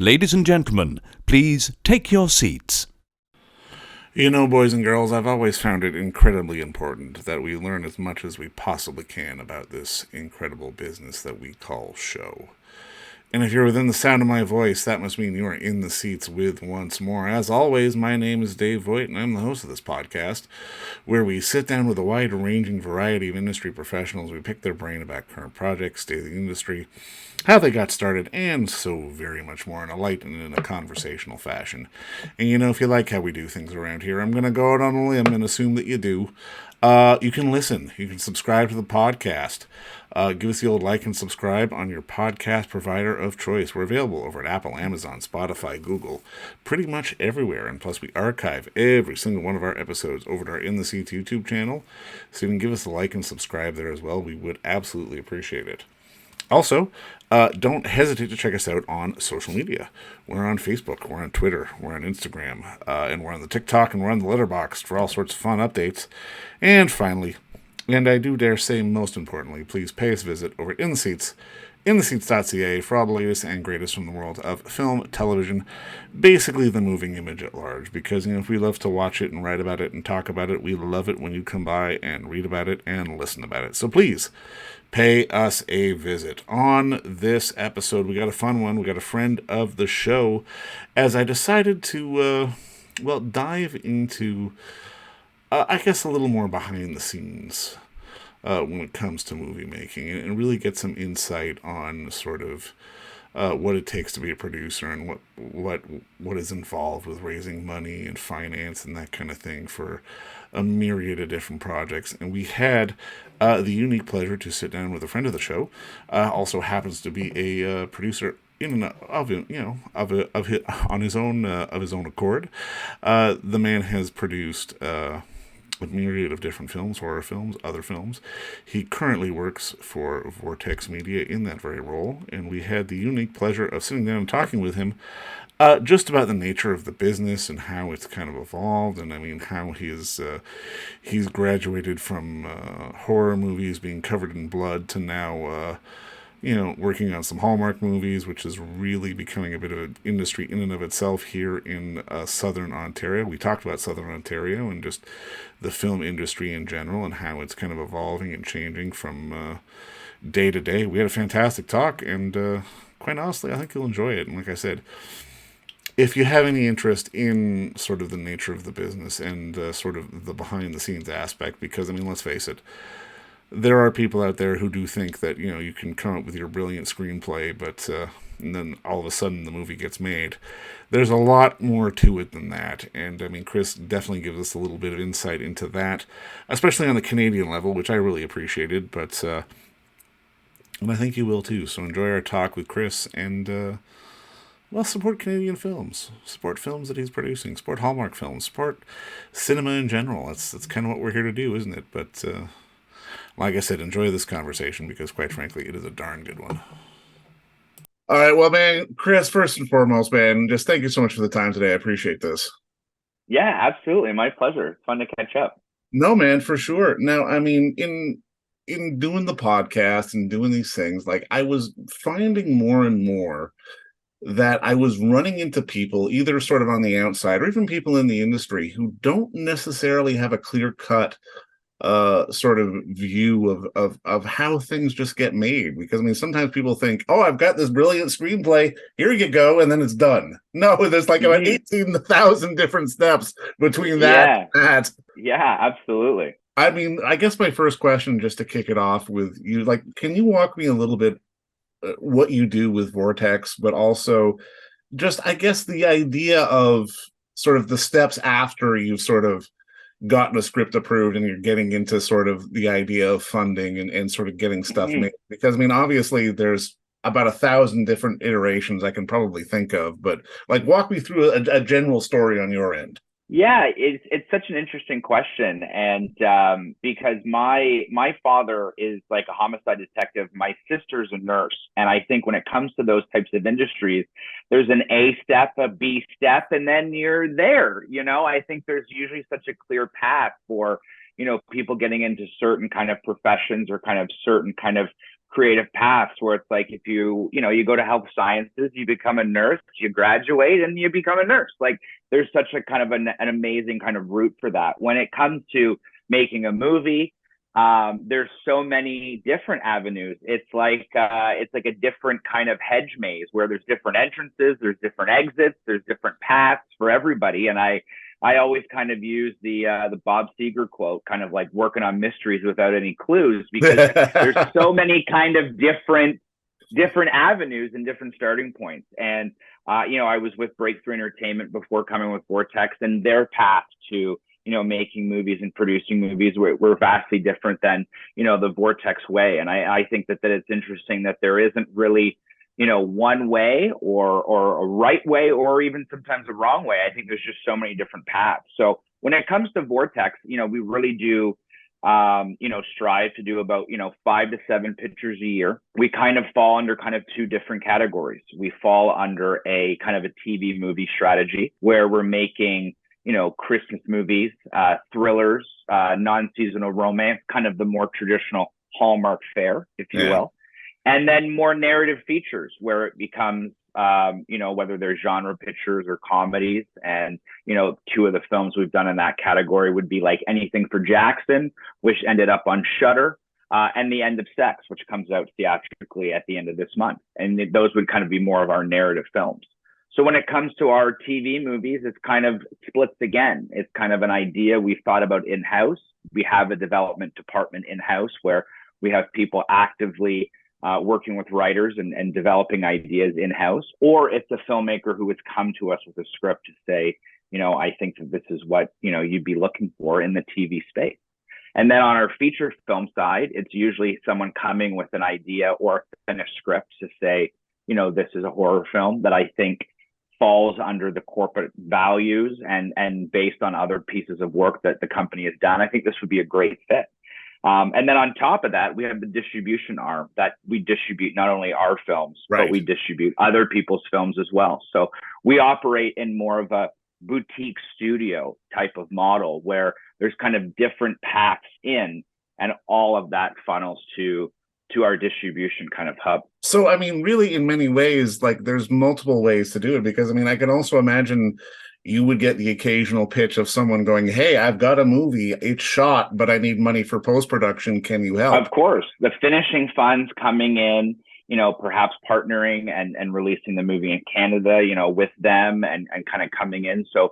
Ladies and gentlemen, please take your seats. You know, boys and girls, I've always found it incredibly important that we learn as much as we possibly can about this incredible business that we call show. And if you're within the sound of my voice, that must mean you are in the seats with once more. As always, my name is Dave Voigt, and I'm the host of this podcast, where we sit down with a wide-ranging variety of industry professionals. We pick their brain about current projects, state of the industry, how they got started, and so very much more in a light and in a conversational fashion. And you know, if you like how we do things around here, I'm going to go out on a limb and assume that you do. You can listen. You can subscribe to the podcast. Give us the old like and subscribe on your podcast provider of choice. We're available over at Apple, Amazon, Spotify, Google, pretty much everywhere. And plus, we archive every single one of our episodes over at our In the Seats YouTube channel. So you can give us a like and subscribe there as well. We would absolutely appreciate it. Also, don't hesitate to check us out on social media. We're on Facebook, we're on Twitter, we're on Instagram, and we're on the TikTok, and we're on the Letterboxd for all sorts of fun updates. And finally, and I do dare say most importantly, please pay us a visit over at In the Seats, intheseats.ca for all the latest and greatest from the world of film, television, basically the moving image at large. Because, you know, if we love to watch it and write about it and talk about it, we love it when you come by and read about it and listen about it. So please, pay us a visit. On this episode, we got a fun one. We got a friend of the show, as I decided to, dive into, I guess, a little more behind the scenes when it comes to movie making, and really get some insight on sort of what it takes to be a producer and what is involved with raising money and finance and that kind of thing for a myriad of different projects. And we had the unique pleasure to sit down with a friend of the show, also happens to be a producer in and on his own accord. The man has produced a myriad of different films, horror films, other films. He currently works for Vortex Media in that very role, and we had the unique pleasure of sitting down and talking with him just about the nature of the business and how it's kind of evolved, and I mean how he's graduated from horror movies being covered in blood to now working on some Hallmark movies, which is really becoming a bit of an industry in and of itself here in Southern Ontario. We talked about Southern Ontario and just the film industry in general and how it's kind of evolving and changing from day to day. We had a fantastic talk, and quite honestly, I think you'll enjoy it. And like I said, if you have any interest in sort of the nature of the business and sort of the behind-the-scenes aspect, because, I mean, let's face it, there are people out there who do think that, you know, you can come up with your brilliant screenplay, but and then all of a sudden the movie gets made. There's a lot more to it than that, and I mean, Chris definitely gives us a little bit of insight into that, especially on the Canadian level, which I really appreciated, but and I think you will too. So enjoy our talk with Chris, and support Canadian films, support films that he's producing, support Hallmark films, support cinema in general. That's kind of what we're here to do, isn't it? But like I said, enjoy this conversation because, quite frankly, it is a darn good one. All right, well, man, Chris, first and foremost, man, just thank you so much for the time today. I appreciate this. Yeah, absolutely. My pleasure. Fun to catch up. No, man, for sure. Now, I mean, in doing the podcast and doing these things, like, I was finding more and more that I was running into people either sort of on the outside or even people in the industry who don't necessarily have a clear-cut sort of view of how things just get made. Because, I mean, sometimes people think, oh, I've got this brilliant screenplay, here you go, and then it's done. No, there's like about 18,000 different steps between that and that. Yeah, absolutely. I mean, I guess my first question, just to kick it off with you, like, can you walk me a little bit what you do with Vortex, but also just, I guess, the idea of sort of the steps after you've sort of gotten a script approved and you're getting into sort of the idea of funding and sort of getting stuff made? Because, I mean, obviously there's about 1,000 different iterations I can probably think of, but like, walk me through a general story on your end. Yeah, it's such an interesting question, and because my father is like a homicide detective, my sister's a nurse, and I think when it comes to those types of industries, there's an A step, a B step, and then you're there. You know, I think there's usually such a clear path for, you know, people getting into certain kind of professions or kind of certain kind of creative paths where it's like, if you go to health sciences, you become a nurse, you graduate and you become a nurse. Like there's such a kind of an amazing kind of route for that. When it comes to making a movie, there's so many different avenues. It's like a different kind of hedge maze where there's different entrances, there's different exits, there's different paths for everybody. And I always kind of use the Bob Seger quote, kind of like working on mysteries without any clues, because there's so many kind of different avenues and different starting points. And I was with Breakthrough Entertainment before coming with Vortex, and their path to making movies and producing movies were vastly different than the Vortex way. And I think that it's interesting that there isn't really one way or a right way, or even sometimes a wrong way. I think there's just so many different paths. So when it comes to Vortex, we really do, strive to do about, 5 to 7 pictures a year. We kind of fall under kind of 2 different categories. We fall under a kind of a TV movie strategy where we're making, Christmas movies, thrillers, non-seasonal romance, kind of the more traditional Hallmark fare, if you will. And then more narrative features where it becomes, whether they're genre pictures or comedies. And, 2 of the films we've done in that category would be like Anything for Jackson, which ended up on Shudder, and The End of Sex, which comes out theatrically at the end of this month. And those would kind of be more of our narrative films. So when it comes to our TV movies, it's kind of splits again. It's kind of an idea we've thought about in-house. We have a development department in-house where we have people actively working with writers and developing ideas in-house, or it's a filmmaker who has come to us with a script to say, I think that this is what, you'd be looking for in the TV space. And then on our feature film side, it's usually someone coming with an idea or a finished script to say, this is a horror film that I think falls under the corporate values and based on other pieces of work that the company has done. I think this would be a great fit. And then on top of that, we have the distribution arm that we distribute not only our films, but we distribute other people's films as well. So we operate in more of a boutique studio type of model where there's kind of different paths in, and all of that funnels to our distribution kind of hub. So, I mean, really, in many ways, like there's multiple ways to do it, because I mean, I can also imagine you would get the occasional pitch of someone going, hey, I've got a movie, it's shot, but I need money for post-production. Can you help? Of course. The finishing funds coming in, perhaps partnering and releasing the movie in Canada, with them and kind of coming in. So,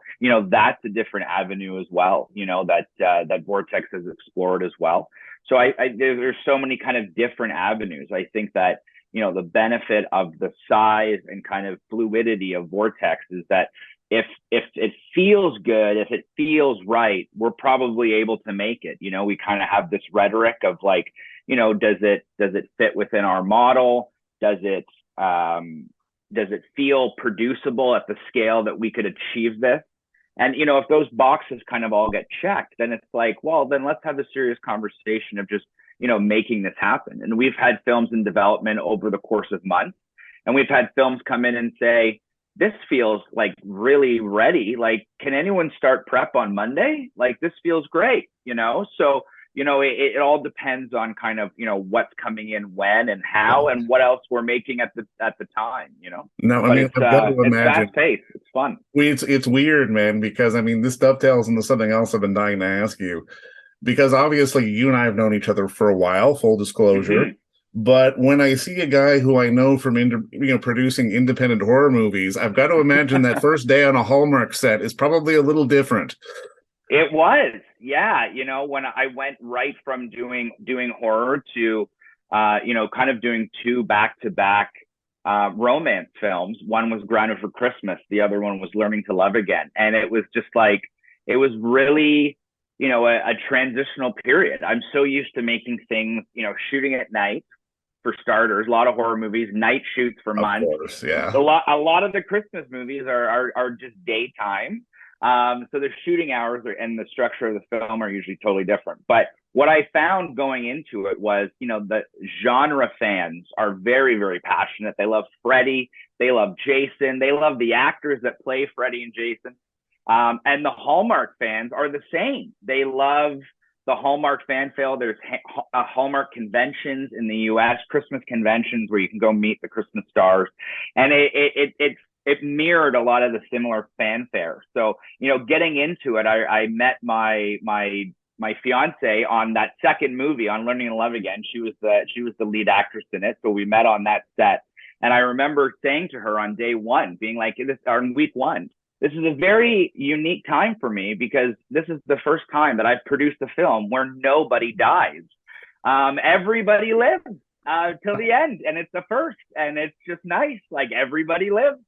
that's a different avenue as well, that Vortex has explored as well. So there's so many kind of different avenues. I think that, the benefit of the size and kind of fluidity of Vortex is that if it feels good, if it feels right, we're probably able to make it. We kind of have this rhetoric of like, does it fit within our model? Does it feel producible at the scale that we could achieve this? And, if those boxes kind of all get checked, then it's like, well, then let's have a serious conversation of just, making this happen. And we've had films in development over the course of months, and we've had films come in and say, this feels like really ready. Like, can anyone start prep on Monday? Like, this feels great, So, it all depends on kind of, what's coming in when and how and what else we're making at the time, No, I but mean, I've got to imagine. It's fast paced. It's fun. It's weird, man, because I mean, this dovetails into something else I've been dying to ask you, because obviously you and I have known each other for a while, full disclosure. Mm-hmm. But when I see a guy who I know from producing independent horror movies, I've got to imagine that first day on a Hallmark set is probably a little different. It was, yeah. When I went right from doing horror to, kind of doing 2 back-to-back romance films. One was Grounded for Christmas. The other one was Learning to Love Again. And it was just like, it was really, a transitional period. I'm so used to making things, shooting at night for starters. A lot of horror movies, night shoots for months. Of course, yeah. A lot of the Christmas movies are just daytime. So the shooting hours and the structure of the film are usually totally different. But what I found going into it was, the genre fans are very, very passionate. They love Freddy. They love Jason. They love the actors that play Freddy and Jason. And the Hallmark fans are the same. They love the Hallmark fan fail. There's Hallmark conventions in the U.S., Christmas conventions where you can go meet the Christmas stars, and it mirrored a lot of the similar fanfare. So, getting into it, I met my fiance on that second movie, on Learning to Love Again. She was the lead actress in it, so we met on that set. And I remember saying to her on day one, being like, on week one, this is a very unique time for me because this is the first time that I've produced a film where nobody dies. Everybody lives till the end, and it's the first, and it's just nice. Like, everybody lives,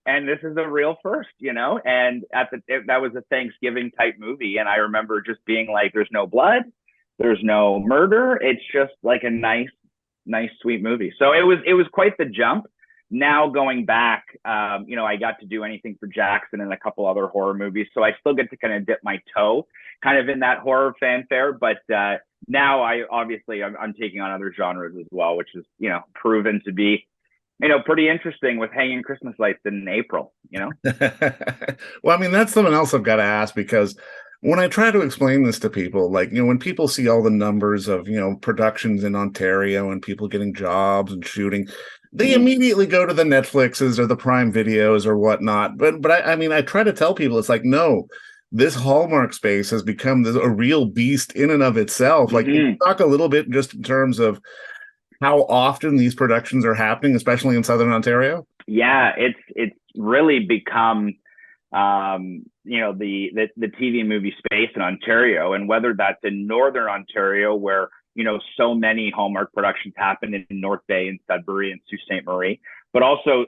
and this is a real first, And that was a Thanksgiving type movie, and I remember just being like, "There's no blood, there's no murder. It's just like a nice, sweet movie." So it was quite the jump. Now going back, I got to do Anything for Jackson and a couple other horror movies. So I still get to kind of dip my toe kind of in that horror fanfare. But now I'm taking on other genres as well, which is, proven to be, pretty interesting with hanging Christmas lights in April, Well, I mean, that's something else I've got to ask, because when I try to explain this to people, like, when people see all the numbers of, productions in Ontario and people getting jobs and shooting, they immediately go to the Netflixes or the Prime Videos or whatnot. But I mean, I try to tell people, it's like, no, this Hallmark space has become a real beast in and of itself. Like, can you talk a little bit just in terms of how often these productions are happening, especially in Southern Ontario? Yeah, it's really become, the TV movie space in Ontario, and whether that's in Northern Ontario, where so many Hallmark productions happen in North Bay and Sudbury and Sault Ste. Marie, but also,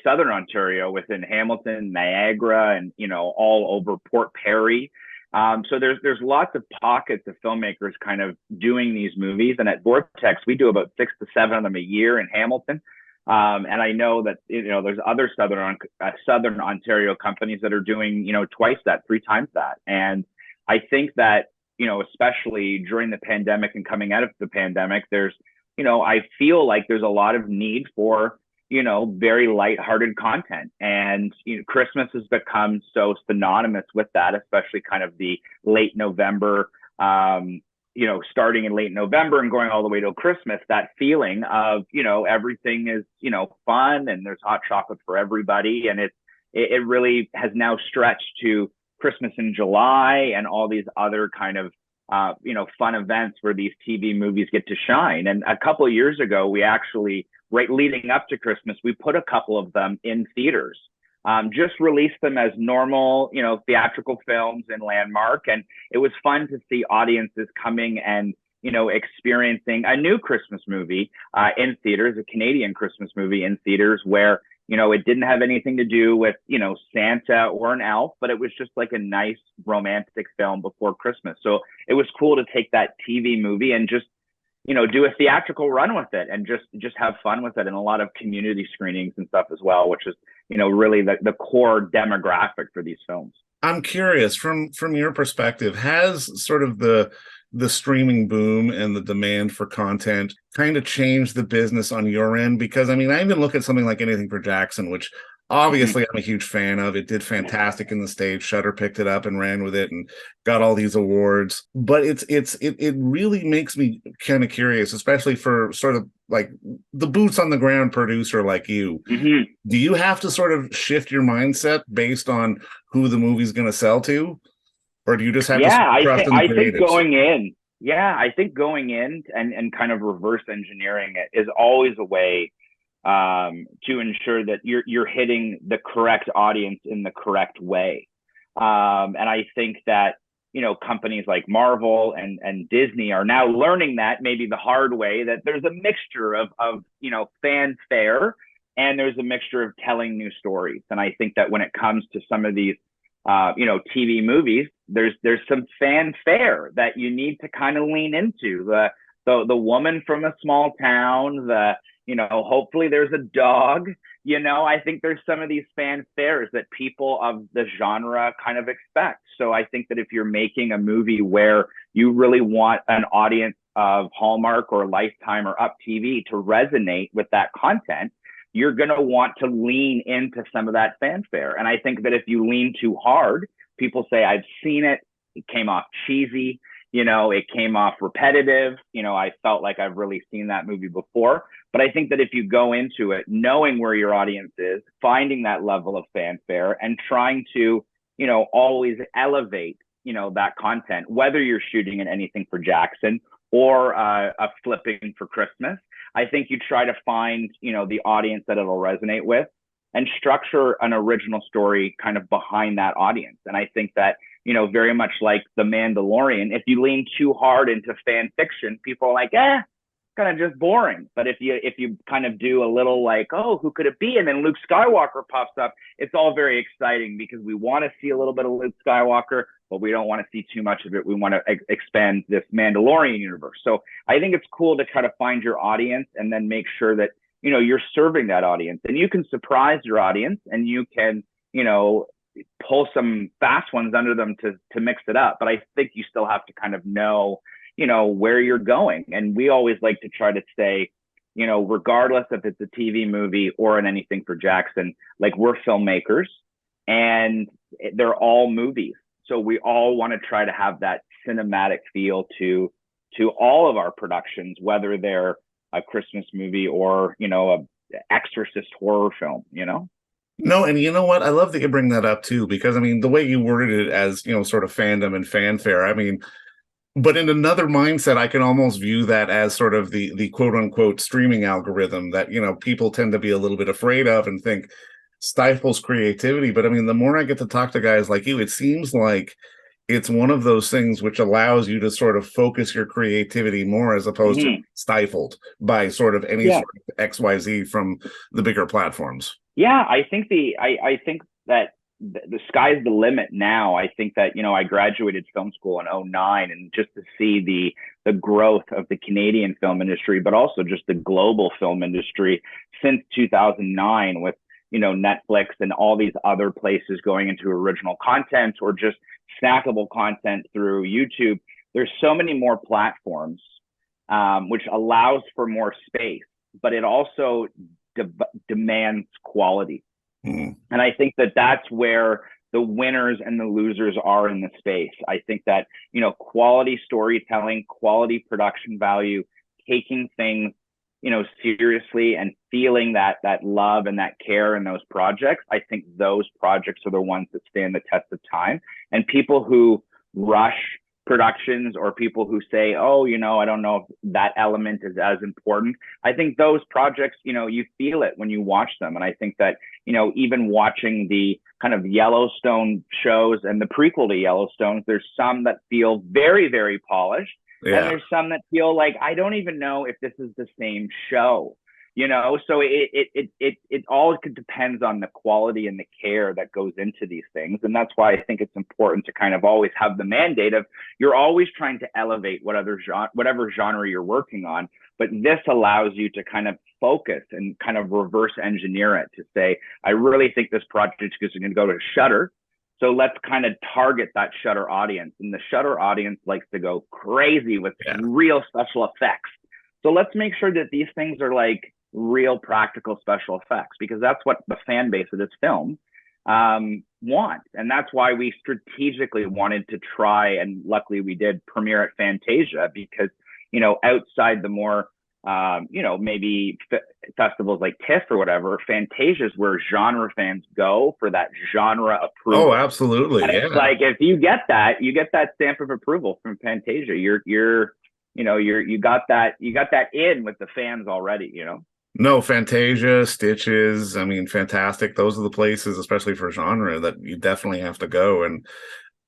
Southern Ontario within Hamilton, Niagara, and, all over Port Perry. So there's lots of pockets of filmmakers kind of doing these movies. And at Vortex, we do about 6 to 7 of them a year in Hamilton. And I know that, there's other Southern Ontario companies that are doing, twice that, 3 times that. And I think that, especially during the pandemic and coming out of the pandemic, there's, I feel like there's a lot of need for, very lighthearted content. And, Christmas has become so synonymous with that, especially kind of the late November, starting in late November and going all the way till Christmas, that feeling of, everything is, fun and there's hot chocolate for everybody. And it really has now stretched to Christmas in July and all these other kind of, fun events where these TV movies get to shine. And a couple of years ago, we actually, right leading up to Christmas, we put a couple of them in theaters, just released them as normal, theatrical films in Landmark. And it was fun to see audiences coming and, experiencing a new Christmas movie in theaters, a Canadian Christmas movie in theaters, where, it didn't have anything to do with, Santa or an elf, but it was just like a nice romantic film before Christmas. So it was cool to take that TV movie and just, do a theatrical run with it and just have fun with it, and a lot of community screenings and stuff as well, which is, really the core demographic for these films. I'm curious, from your perspective, has sort of the streaming boom and the demand for content kind of changed the business on your end? Because, I mean, I even look at something like Anything for Jackson, which obviously I'm a huge fan of. It did fantastic in the States. Shudder picked it up and ran with it and got all these awards. But it really makes me kind of curious, especially for sort of like the boots on the ground producer like you. Do you have to sort of shift your mindset based on who the movie's going to sell to? Or do you just have to trust in the creatives? I think going in and kind of reverse engineering it is always a way to ensure that you're hitting the correct audience in the correct way. And I think that, companies like Marvel and Disney are now learning that, maybe the hard way, that there's a mixture of fanfare and there's a mixture of telling new stories. And I think that when it comes to some of these TV movies, there's some fanfare that you need to kind of lean into. The woman from a small town, hopefully there's a dog. I think there's some of these fanfares that people of the genre kind of expect. So I think that if you're making a movie where you really want an audience of Hallmark or Lifetime or Up TV to resonate with that content, you're going to want to lean into some of that fanfare. And I think that if you lean too hard, people say, I've seen it, it came off cheesy, it came off repetitive. I felt like I've really seen that movie before. But I think that if you go into it knowing where your audience is, finding that level of fanfare and trying to, always elevate, that content, whether you're shooting in anything for Jackson or a flipping for Christmas, I think you try to find, the audience that it'll resonate with and structure an original story kind of behind that audience. And I think that, very much like The Mandalorian, if you lean too hard into fan fiction, people are like, kind of just boring. But if you kind of do a little like, oh, who could it be? And then Luke Skywalker pops up, it's all very exciting because we want to see a little bit of Luke Skywalker, but we don't want to see too much of it. We want to expand this Mandalorian universe. So I think it's cool to kind of find your audience and then make sure that, you're serving that audience, and you can surprise your audience, and you can, pull some fast ones under them to mix it up. But I think you still have to kind of know, where you're going. And we always like to try to say, regardless if it's a TV movie or in anything for Jackson, like, we're filmmakers and they're all movies. So we all want to try to have that cinematic feel to all of our productions, whether they're a Christmas movie or, a exorcist horror film, No, and you know what? I love that you bring that up too, because I mean, the way you worded it as, sort of fandom and fanfare, I mean, but in another mindset, I can almost view that as sort of the quote unquote streaming algorithm that, people tend to be a little bit afraid of and think stifles creativity. But I mean, the more I get to talk to guys like you, it seems like it's one of those things which allows you to sort of focus your creativity more as opposed to stifled by sort of any sort of XYZ from the bigger platforms. Yeah, I think I think that the sky's the limit now. I think that, I graduated film school in 2009, and just to see the growth of the Canadian film industry, but also just the global film industry since 2009 with, Netflix and all these other places going into original content or just snackable content through YouTube. There's so many more platforms, which allows for more space, but it also demands quality. And I think that that's where the winners and the losers are in the space. I think that, quality storytelling, quality production value, taking things, seriously and feeling that love and that care in those projects. I think those projects are the ones that stand the test of time. And people who rush productions or people who say, oh, I don't know if that element is as important. I think those projects, you feel it when you watch them. And I think that, even watching the kind of Yellowstone shows and the prequel to Yellowstone, there's some that feel very, very polished. Yeah. And there's some that feel like, I don't even know if this is the same show. So it all depends on the quality and the care that goes into these things. And that's why I think it's important to kind of always have the mandate of, you're always trying to elevate whatever genre you're working on. But this allows you to kind of focus and kind of reverse engineer it to say, I really think this project is going to go to Shudder. So let's kind of target that Shudder audience. And the Shudder audience likes to go crazy with real special effects. So let's make sure that these things are like real practical special effects, because that's what the fan base of this film want. And that's why we strategically wanted to try, and luckily we did, premiere at Fantasia, because, outside the more, maybe festivals like TIFF or whatever, Fantasia is where genre fans go for that genre approval. Oh, absolutely. And it's like, if you get that stamp of approval from Fantasia, you got that in with the fans already, No, Fantasia, Stitches, I mean, fantastic. Those are the places, especially for genre, that you definitely have to go. And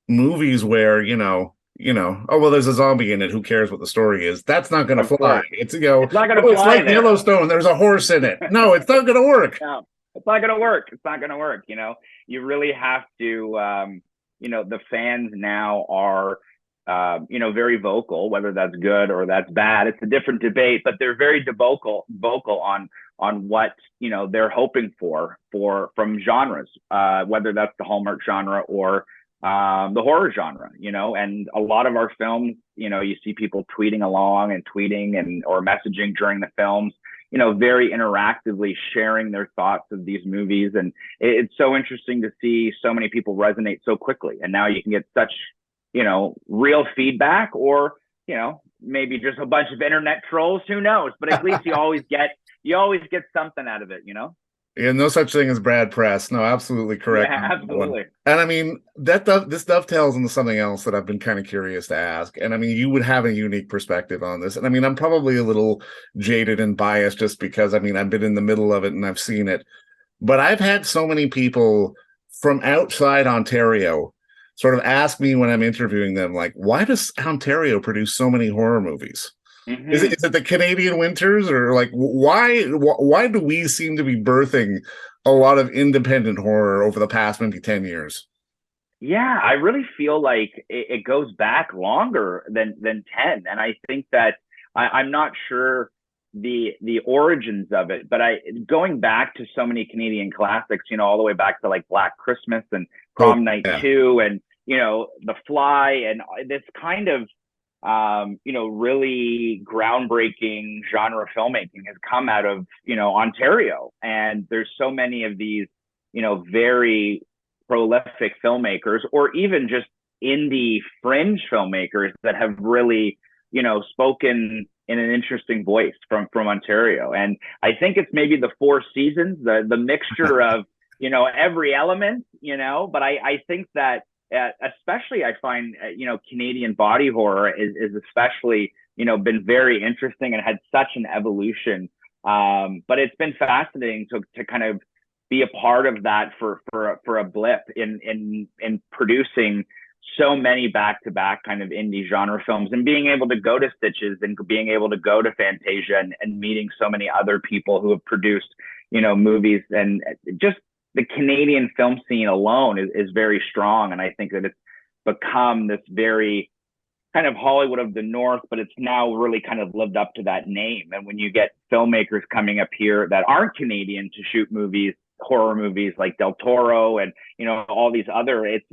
movies where, oh, well, there's a zombie in it, who cares what the story is? That's not going to fly. It's, it's not going to fly. It's like Yellowstone, there's a horse in it. No, it's not going to work. No, it's not going to work. It's not going to work. You really have to, the fans now are, very vocal, whether that's good or that's bad. It's a different debate, but they're very vocal on what, they're hoping from genres, whether that's the Hallmark genre or the horror genre, and a lot of our films, you see people tweeting along and or messaging during the films, very interactively sharing their thoughts of these movies. And it's so interesting to see so many people resonate so quickly. And now you can get such, real feedback, or, maybe just a bunch of internet trolls, who knows? But at least you always get something out of it, Yeah, no such thing as bad press. No, absolutely correct. Yeah, absolutely. And I mean, this dovetails into something else that I've been kind of curious to ask. And I mean, you would have a unique perspective on this. And I mean, I'm probably a little jaded and biased just because, I mean, I've been in the middle of it and I've seen it. But I've had so many people from outside Ontario sort of ask me when I'm interviewing them, like, why does Ontario produce so many horror movies? Mm-hmm. Is it the Canadian winters, or like why do we seem to be birthing a lot of independent horror over the past maybe 10 years? Yeah, I really feel like it goes back longer than 10. And I think that I'm not sure the origins of it, but going back to so many Canadian classics, all the way back to like Black Christmas and Prom Night 2, and The Fly, and this kind of really groundbreaking genre filmmaking has come out of, Ontario. And there's so many of these, very prolific filmmakers, or even just indie fringe filmmakers that have really, spoken in an interesting voice from Ontario. And I think it's maybe the four seasons, the mixture of, every element, but I think that especially I find, Canadian body horror is especially, been very interesting and had such an evolution. But it's been fascinating to kind of be a part of that for a blip in producing so many back-to-back kind of indie genre films, and being able to go to Stitches and being able to go to Fantasia, and meeting so many other people who have produced, movies. And just the Canadian film scene alone is very strong. And I think that it's become this very kind of Hollywood of the North, but it's now really kind of lived up to that name. And when you get filmmakers coming up here that aren't Canadian to shoot horror movies like Del Toro and, all these other, it's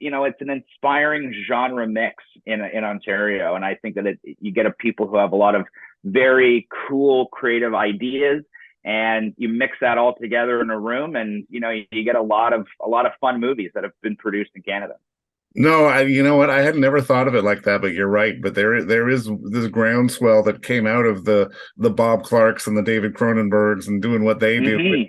an inspiring genre mix in Ontario. And I think that you get people who have a lot of very cool, creative ideas, and you mix that all together in a room, and you get a lot of fun movies that have been produced in Canada. No, you know what? I had never thought of it like that, but you're right. But there is this groundswell that came out of the Bob Clarks and the David Cronenbergs and doing what they do,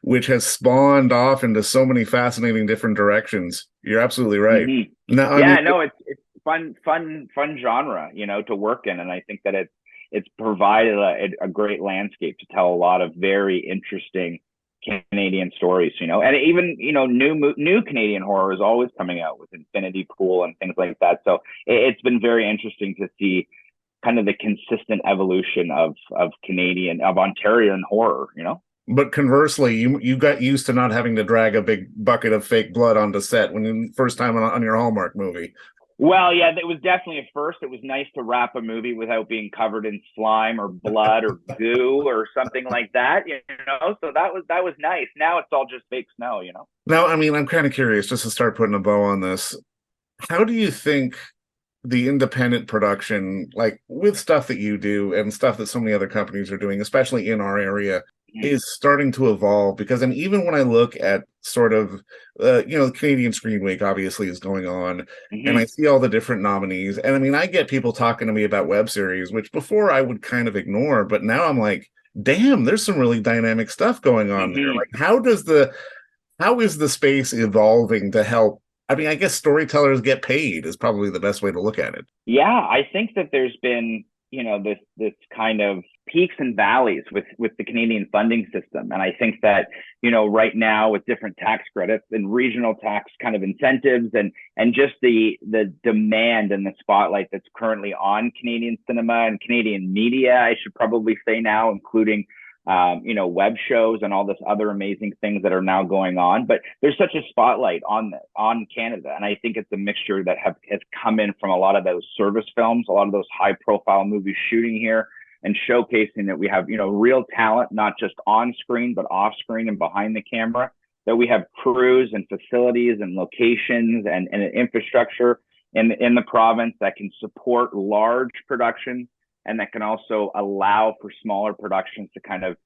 which has spawned off into so many fascinating different directions. You're absolutely right. Mm-hmm. Now, it's fun genre, to work in, and I think that it's provided a great landscape to tell a lot of very interesting Canadian stories, and even, new Canadian horror is always coming out with Infinity Pool and things like that. So it's been very interesting to see kind of the consistent evolution of Ontarian horror, But conversely, you got used to not having to drag a big bucket of fake blood onto set when you first time on your Hallmark movie. Well, yeah, it was definitely a first. It was nice to wrap a movie without being covered in slime or blood or goo or something like that, So that was nice. Now it's all just fake snow, Now, I mean, I'm kind of curious, just to start putting a bow on this. How do you think the independent production, like with stuff that you do and stuff that so many other companies are doing, especially in our area, is starting to evolve? Because even when I look at sort of, the Canadian Screen Week obviously is going on, and I see all the different nominees, and I mean, I get people talking to me about web series, which before I would kind of ignore, but now I'm like, damn, there's some really dynamic stuff going on there. Like, how is the space evolving to help? I mean, I guess storytellers get paid is probably the best way to look at it. Yeah, I think that there's been, this kind of peaks and valleys with the Canadian funding system. And I think that, right now with different tax credits and regional tax kind of incentives, and just the demand and the spotlight that's currently on Canadian cinema and Canadian media, I should probably say now, including web shows and all this other amazing things that are now going on. But there's such a spotlight on Canada. And I think it's a mixture that has come in from a lot of those service films, a lot of those high profile movies shooting here, and showcasing that we have, real talent, not just on screen, but off screen and behind the camera, that we have crews and facilities and locations and an infrastructure in the province that can support large productions, and that can also allow for smaller productions to kind of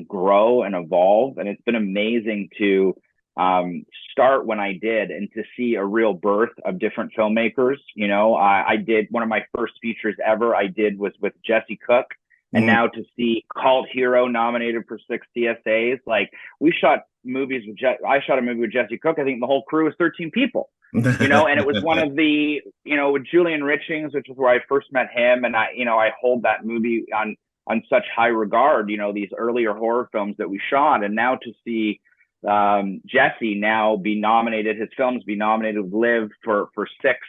grow and evolve. And it's been amazing to start when I did, and to see a real birth of different filmmakers. I did one of my first features ever I did was with Jesse Cook. And now to see Cult Hero nominated for 6 CSAs, like we shot movies with I shot a movie with Jesse Cook. I think the whole crew was 13 people, and it was one of the, with Julian Richings, which is where I first met him. And I hold that movie on such high regard, these earlier horror films that we shot. And now to see Jesse now be nominated, his films be nominated with Liv for 6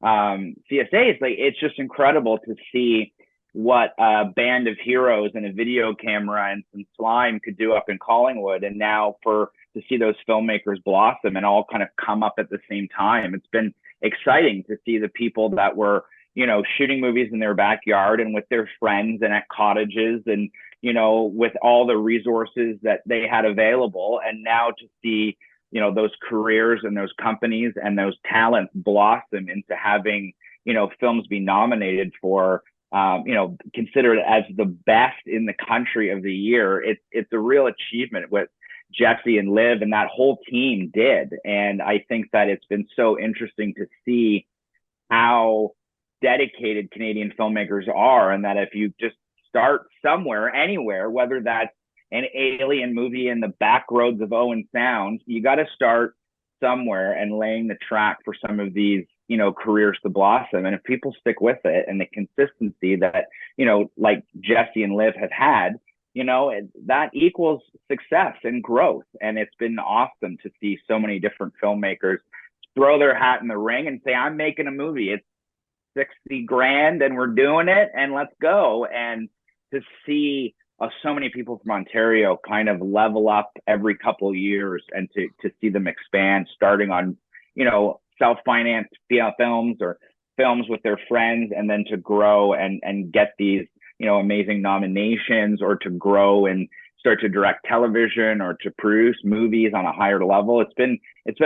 CSAs, like it's just incredible to see what a band of heroes and a video camera and some slime could do up in Collingwood. And now to see those filmmakers blossom and all kind of come up at the same time. It's been exciting to see the people that were, shooting movies in their backyard and with their friends and at cottages and, with all the resources that they had available. And now to see, those careers and those companies and those talents blossom into having, films be nominated for, considered as the best in the country of the year. It's a real achievement what Jesse and Liv and that whole team did. And I think that it's been so interesting to see how dedicated Canadian filmmakers are, and that if you just start somewhere, anywhere, whether that's an alien movie in the back roads of Owen Sound, you got to start somewhere and laying the track for some of these careers to blossom. And if people stick with it and the consistency that, like Jesse and Liv have had, that equals success and growth. And it's been awesome to see so many different filmmakers throw their hat in the ring and say, I'm making a movie. It's 60 grand and we're doing it and let's go. And to see so many people from Ontario kind of level up every couple of years, and to see them expand, starting on, self-financed films or films with their friends, and then to grow and get these, amazing nominations, or to grow and start to direct television or to produce movies on a higher level. It's been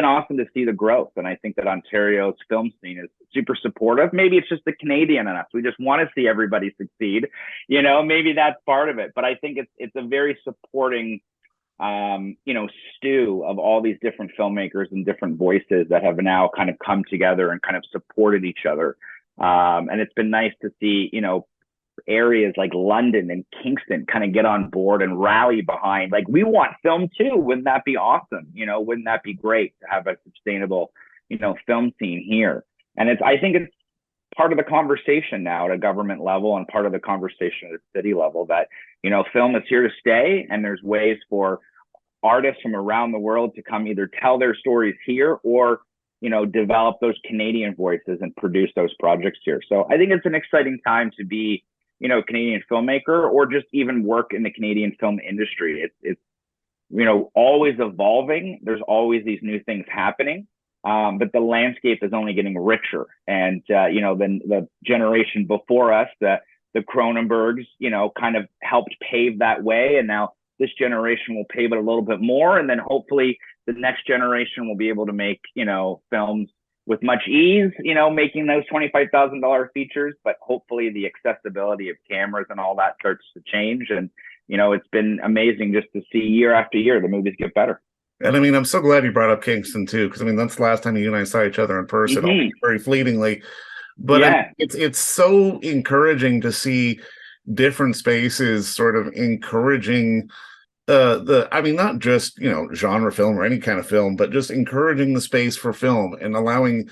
awesome to see the growth. And I think that Ontario's film scene is super supportive. Maybe it's just the Canadian in us. We just want to see everybody succeed. Maybe that's part of it. But I think it's a very supporting stew of all these different filmmakers and different voices that have now kind of come together and kind of supported each other. And it's been nice to see, areas like London and Kingston kind of get on board and rally behind, like, we want film too. Wouldn't that be awesome? Wouldn't that be great to have a sustainable, film scene here? And I think it's part of the conversation now at a government level, and part of the conversation at a city level, that, film is here to stay. And there's ways for artists from around the world to come either tell their stories here or, develop those Canadian voices and produce those projects here. So I think it's an exciting time to be, Canadian filmmaker, or just even work in the Canadian film industry. It's always evolving. There's always these new things happening. But the landscape is only getting richer. And, then the generation before us, the Cronenbergs, kind of helped pave that way. And now this generation will pave it a little bit more. And then hopefully the next generation will be able to make, films with much ease, making those $25,000 features, but hopefully the accessibility of cameras and all that starts to change. And, it's been amazing just to see year after year, the movies get better. And I mean, I'm so glad you brought up Kingston too, because I mean, that's the last time you and I saw each other in person, very fleetingly. But yeah. It's so encouraging to see different spaces sort of encouraging not just, genre film or any kind of film, but just encouraging the space for film and allowing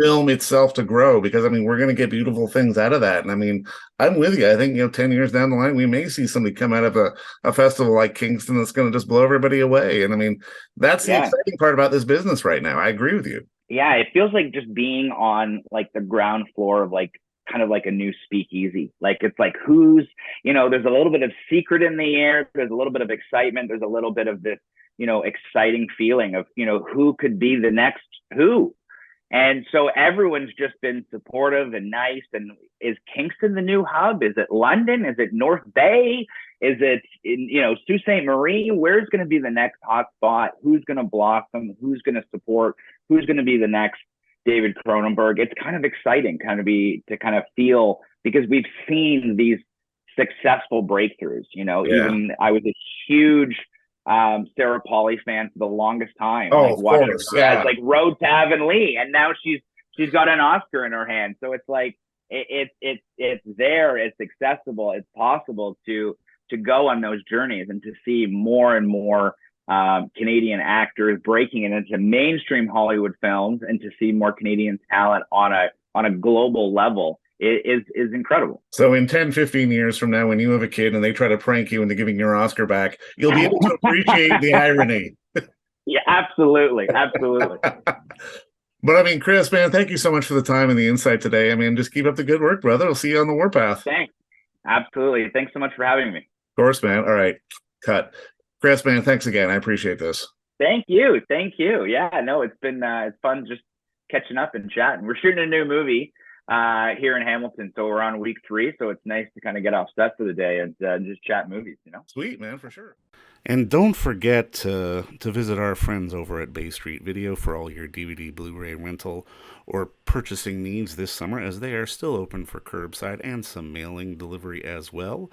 film itself to grow, because I mean, we're going to get beautiful things out of that. And I mean, I'm with you. I think, 10 years down the line, we may see somebody come out of a festival like Kingston that's going to just blow everybody away. And I mean, that's the exciting part about this business right now. I agree with you. Yeah. It feels like just being on like the ground floor of like, kind of like a new speakeasy. Like, it's like, who's, there's a little bit of secret in the air. There's a little bit of excitement. There's a little bit of this, exciting feeling of, who could be the next who. And so everyone's just been supportive and nice. And is Kingston the new hub? Is it London? Is it North Bay? Is it, Sault Ste. Marie? Where's going to be the next hot spot? Who's going to blossom? Who's going to support? Who's going to be the next David Cronenberg? It's kind of exciting to kind of feel, because we've seen these successful breakthroughs, even I was a huge Sarah Polley fan for the longest time. Oh, Like of watching course, her as yeah. like Road to Avonlea, and now she's got an Oscar in her hand. So it's like it's there, it's accessible, it's possible to go on those journeys and to see more and more Canadian actors breaking it into mainstream Hollywood films, and to see more Canadian talent on a global level is incredible. So in 10, 15 years from now, when you have a kid and they try to prank you into giving your Oscar back, you'll be able to appreciate the irony. Yeah, absolutely, absolutely. But I mean, Chris, man, thank you so much for the time and the insight today. I mean, just keep up the good work, brother. I'll see you on the warpath. Of Thanks. Absolutely. Thanks so much for having me. course, man. All right, cut. Chris, man, thanks again. I appreciate this. Thank you. Thank you. Yeah, no, it's fun just catching up and chatting. We're shooting a new movie here in Hamilton, so we're on week 3. So it's nice to kind of get off set for the day and just chat movies. Sweet, man, for sure. And don't forget to visit our friends over at Bay Street Video for all your DVD, Blu-ray rental, or purchasing needs this summer, as they are still open for curbside and some mailing delivery as well.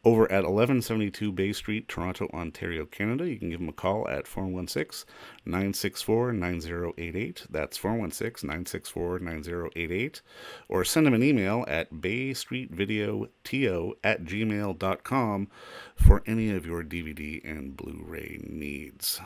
Over at 1172 Bay Street, Toronto, Ontario, Canada, you can give them a call at 416-964-9088. That's 416-964-9088. Or send them an email at baystreetvideoto@gmail.com for any of your DVD and Blu-ray needs.